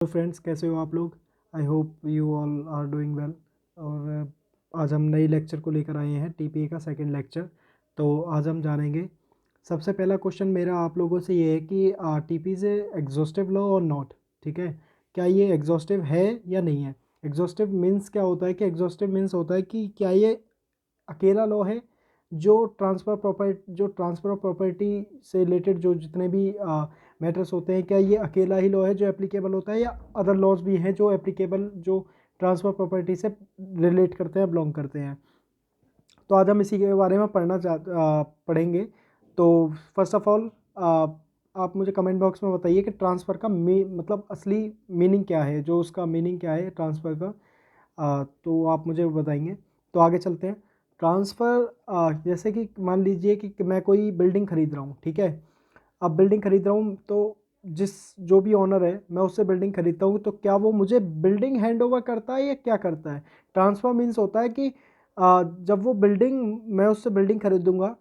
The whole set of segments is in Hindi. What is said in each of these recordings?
हेलो फ्रेंड्स, कैसे हो आप लोग। I hope you all are doing well. और आज हम नई लेक्चर को लेकर आए हैं, टीपीए का सेकंड लेक्चर। तो आज हम जानेंगे। सबसे पहला क्वेश्चन मेरा आप लोगों से ये है कि टीपी से एग्जॉस्टिव लॉ और नॉट। ठीक है, क्या ये एग्जॉस्टिव है या नहीं है। एग्जॉस्टिव मीन्स क्या होता है कि एग्जॉस्टिव मीन्स होता है कि क्या ये अकेला लॉ है जो ट्रांसफ़र ऑफ प्रॉपर्टी से रिलेटेड जो जितने भी मैटर्स होते हैं, क्या ये अकेला ही लॉ है जो एप्लीकेबल होता है, या अदर लॉज भी हैं जो एप्लीकेबल जो ट्रांसफ़र प्रॉपर्टी से रिलेट करते हैं, बिलोंग करते हैं। तो आज हम इसी के बारे में पढ़ेंगे। तो फर्स्ट ऑफ ऑल आप मुझे कमेंट बॉक्स में बताइए कि ट्रांसफ़र का मतलब असली मीनिंग क्या है, जो उसका मीनिंग क्या है ट्रांसफ़र का। तो आप मुझे बताएंगे। तो आगे चलते हैं। ट्रांसफ़र जैसे कि मान लीजिए कि मैं कोई बिल्डिंग खरीद रहा हूँ। ठीक है, अब बिल्डिंग खरीद रहा हूँ तो जिस जो भी ओनर है, मैं उससे बिल्डिंग खरीदता हूँ, तो क्या वो मुझे बिल्डिंग हैंड ओवर करता है या क्या करता है। ट्रांसफ़र मीन्स होता है कि जब वो बिल्डिंग, मैं उससे बिल्डिंग खरीदूँगा,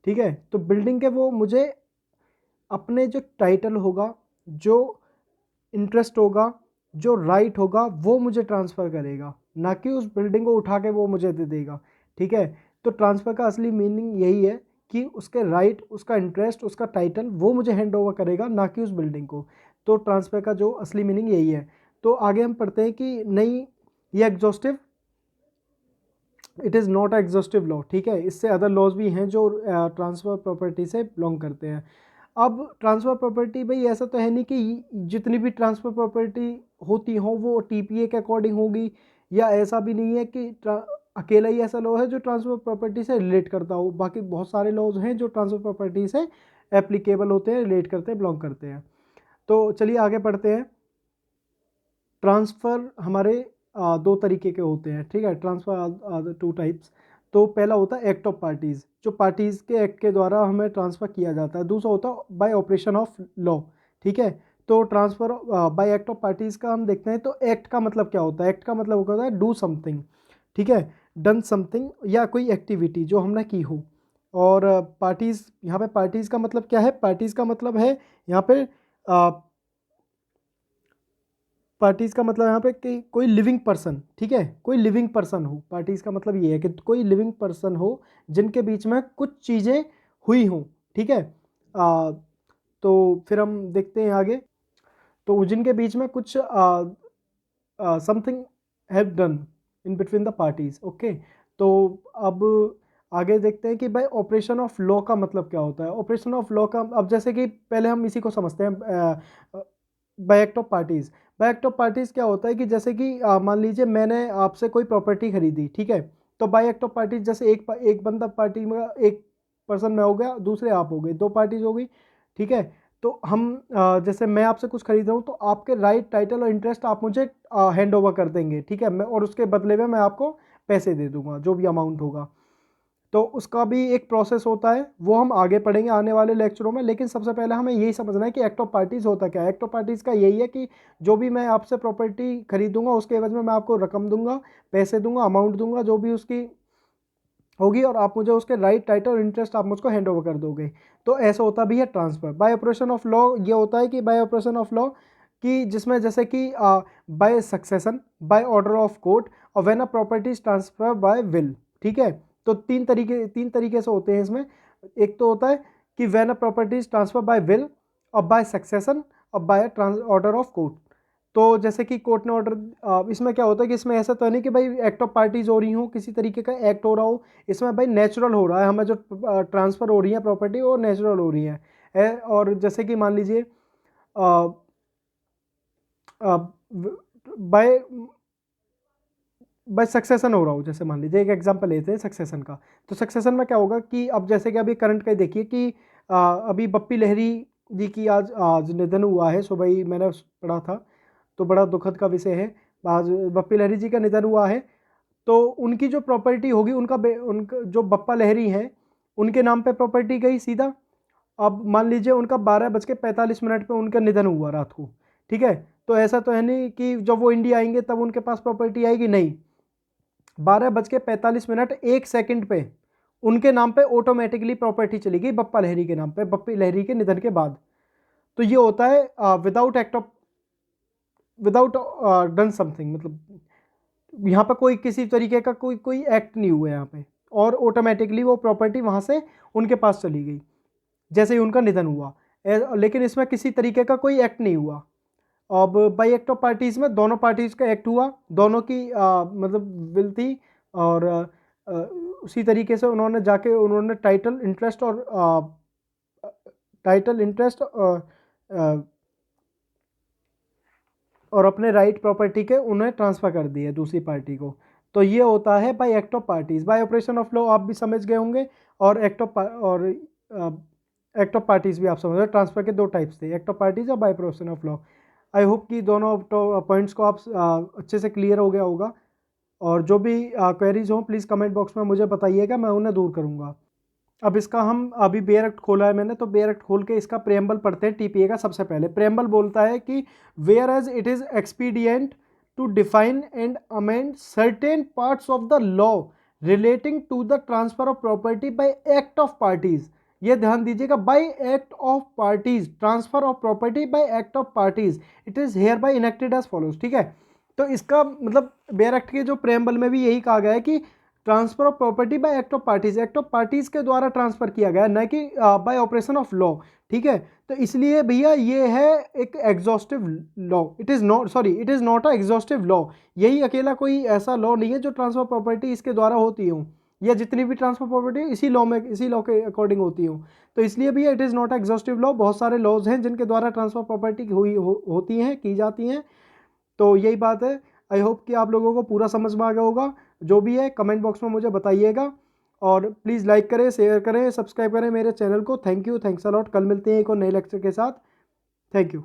ठीक है, तो बिल्डिंग के वो मुझे अपने जो टाइटल होगा, जो इंटरेस्ट होगा, जो राइट होगा, वो मुझे ट्रांसफ़र करेगा, ना कि उस बिल्डिंग को उठा के वो मुझे दे देगा। ठीक है, तो ट्रांसफ़र का असली मीनिंग यही है कि उसके राइट, उसका इंटरेस्ट, उसका टाइटल वो मुझे हैंड ओवर करेगा, ना कि उस बिल्डिंग को। तो ट्रांसफ़र का जो असली मीनिंग यही है। तो आगे हम पढ़ते हैं कि नहीं, ये exhaustive, it is not exhaustive law. ठीक है, इससे अदर लॉज भी हैं जो ट्रांसफ़र प्रॉपर्टी से बिलोंग करते हैं। अब ट्रांसफ़र प्रॉपर्टी भाई ऐसा तो है नहीं कि जितनी भी ट्रांसफ़र प्रॉपर्टी होती हो वो टीपीए के अकॉर्डिंग होगी, या ऐसा भी नहीं है कि अकेला ही ऐसा लॉ है जो ट्रांसफ़र प्रॉपर्टी से रिलेट करता हो। बाकी बहुत सारे लॉज हैं जो ट्रांसफ़र प्रॉपर्टी से एप्लीकेबल होते हैं, रिलेट करते हैं, बिलोंग करते हैं। तो चलिए आगे पढ़ते हैं। ट्रांसफ़र हमारे दो तरीके के होते हैं। ठीक है, ट्रांसफ़र टू टाइप्स। तो पहला होता है एक्ट ऑफ पार्टीज़, जो पार्टीज़ के एक्ट के द्वारा हमें ट्रांसफ़र किया जाता है। दूसरा होता है बाय ऑपरेशन ऑफ लॉ। ठीक है, तो transfer bye act of parties का हम देखते हैं। तो एक्ट का मतलब क्या होता है। एक्ट का मतलब होता है डू समथिंग। ठीक है, डन समथिंग, या कोई एक्टिविटी जो हमने की हो। और पार्टीज़, यहाँ पे पार्टीज़ का मतलब क्या है। पार्टीज़ का मतलब है यहाँ पे पार्टीज़ का मतलब यहाँ पे कि कोई लिविंग पर्सन। ठीक है, कोई लिविंग पर्सन हो। पार्टीज़ का मतलब ये है कि कोई लिविंग पर्सन हो जिनके बीच में कुछ चीज़ें हुई हों। ठीक है, तो फिर हम देखते हैं आगे। तो जिनके बीच में कुछ something have done in between the parties. Okay, तो अब आगे देखते हैं कि भाई ऑपरेशन ऑफ लॉ का मतलब क्या होता है। ऑपरेशन ऑफ लॉ का, अब जैसे कि पहले हम इसी को समझते हैं। Bye act of parties. Bye act of parties क्या होता है कि जैसे कि मान लीजिए मैंने आपसे कोई प्रॉपर्टी खरीदी। ठीक है, तो बाय एक्ट ऑफ पार्टीज जैसे एक बंदा पार्टी में, एक पर्सन में हो गया, दूसरे आप हो गए, दो पार्टीज हो गई। ठीक है, तो हम जैसे मैं आपसे कुछ खरीद रहा हूँ, तो आपके राइट, टाइटल और इंटरेस्ट आप मुझे हैंड ओवर कर देंगे। ठीक है, मैं और उसके बदले में मैं आपको पैसे दे दूंगा, जो भी अमाउंट होगा। तो उसका भी एक प्रोसेस होता है, वो हम आगे पढ़ेंगे आने वाले लेक्चरों में। लेकिन सबसे पहले हमें यही समझना है कि एक्ट ऑफ पार्टीज होता क्या है। एक्ट ऑफ पार्टीज का यही है कि जो भी मैं आपसे प्रॉपर्टी खरीदूंगा, उसके एवज में मैं आपको रकम दूंगा, पैसे दूंगा, अमाउंट दूंगा, जो भी उसकी होगी, और आप मुझे उसके राइट, टाइटल और इंटरेस्ट आप मुझको हैंड ओवर कर दोगे। तो ऐसा होता भी है transfer. Bye operation of law ये होता है कि बाय ऑपरेशन ऑफ लॉ कि जिसमें जैसे कि by succession, by order of court, और when a property is transfer by will. ठीक है, तो तीन तरीके से होते हैं इसमें। एक तो होता है कि when a property is transfer by will, और बाय सक्सेशन, और बाय ऑर्डर ऑफ कोर्ट। तो जैसे कि कोर्ट ने ऑर्डर, इसमें क्या होता है कि इसमें ऐसा तो नहीं कि भाई एक्ट ऑफ पार्टीज हो रही हो, किसी तरीके का एक्ट हो रहा हो। इसमें भाई नेचुरल हो रहा है, हमें जो ट्रांसफ़र हो रही है प्रॉपर्टी, वो नेचुरल हो रही और जैसे कि मान लीजिए बाय बाय सक्सेशन हो रहा हो। जैसे मान लीजिए एक एग्जांपल लेते हैं सक्सेशन का। तो सक्सेशन में क्या होगा कि अब जैसे कि अभी करंट का ही देखिए कि अभी बप्पी लहरी जी की आज आज निधन हुआ है। सुबह ही मैंने पढ़ा था, तो बड़ा दुखद का विषय है। आज बप्पी लहरी जी का निधन हुआ है। तो उनकी जो प्रॉपर्टी होगी, उनका जो बप्पा लहरी हैं, उनके नाम पे प्रॉपर्टी गई सीधा। अब मान लीजिए उनका 12:45 पे उनका निधन हुआ रात को। ठीक है, तो ऐसा तो है नहीं कि जब वो इंडिया आएंगे तब उनके पास प्रॉपर्टी आएगी, नहीं। 12:45 एक सेकंड पे उनके नाम पे ऑटोमेटिकली प्रॉपर्टी चली गई बप्पा लहरी के नाम पे, बप्पी लहरी के निधन के बाद। तो ये होता है without act of without done something, मतलब यहाँ पे कोई किसी तरीके का कोई एक्ट नहीं हुआ यहाँ पे, और ऑटोमेटिकली वो प्रॉपर्टी वहाँ से उनके पास चली गई जैसे ही उनका निधन हुआ। लेकिन इसमें किसी तरीके का कोई एक्ट नहीं हुआ। अब बाई एक्ट ऑफ पार्टीज़ में दोनों पार्टीज़ का एक्ट हुआ, दोनों की मतलब विल थी, और उसी तरीके से उन्होंने जाके उन्होंने टाइटल इंटरेस्ट और अपने राइट प्रॉपर्टी के उन्हें ट्रांसफ़र कर दिए दूसरी पार्टी को। तो ये होता है bye act of parties. Bye operation of law आप भी समझ गए होंगे, और एक्ट ऑफ पार्टीज़ भी आप समझ गए। ट्रांसफ़र के दो टाइप्स थे, एक्ट ऑफ पार्टीज़ और bye operation of law. I hope कि दोनों पॉइंट्स को आप अच्छे से क्लियर हो गया होगा, और जो भी क्वेरीज हों प्लीज़ कमेंट बॉक्स में मुझे बताइएगा, मैं उन्हें दूर करूँगा। अब इसका हम अभी बेयर एक्ट खोला है मैंने, तो बेयर एक्ट खोल के इसका प्रेम्बल पढ़ते हैं टीपीए का। सबसे पहले प्रेम्बल बोलता है कि whereas it is expedient to define and amend certain parts of the law relating to the transfer of property by act of parties. ये ध्यान दीजिएगा, by act of parties, transfer of property by act of parties, it is hereby enacted as follows. ठीक है, तो इसका मतलब बेयर एक्ट के जो प्रेम्बल में भी यही कहा गया है कि transfer of property by act of parties, act of parties के द्वारा ट्रांसफर किया गया, न कि बाय ऑपरेशन ऑफ लॉ। ठीक है, तो इसलिए भैया ये है एक exhaustive law, it is not a exhaustive law. यही अकेला कोई ऐसा लॉ नहीं है जो ट्रांसफर प्रॉपर्टी इसके द्वारा होती हो, या जितनी भी ट्रांसफर प्रॉपर्टी इसी लॉ के अकॉर्डिंग होती हो। तो इसलिए भैया it is not exhaustive law, बहुत सारे लॉज हैं जिनके द्वारा ट्रांसफर प्रॉपर्टी होती हैं, की जाती हैं। तो यही बात है। आई होप कि आप लोगों को पूरा समझ में आ गया होगा। जो भी है कमेंट बॉक्स में मुझे बताइएगा, और प्लीज़ लाइक करें, शेयर करें, सब्सक्राइब करें मेरे चैनल को। Thank you, thanks a lot. कल मिलते हैं एक और नए लेक्चर के साथ। Thank you.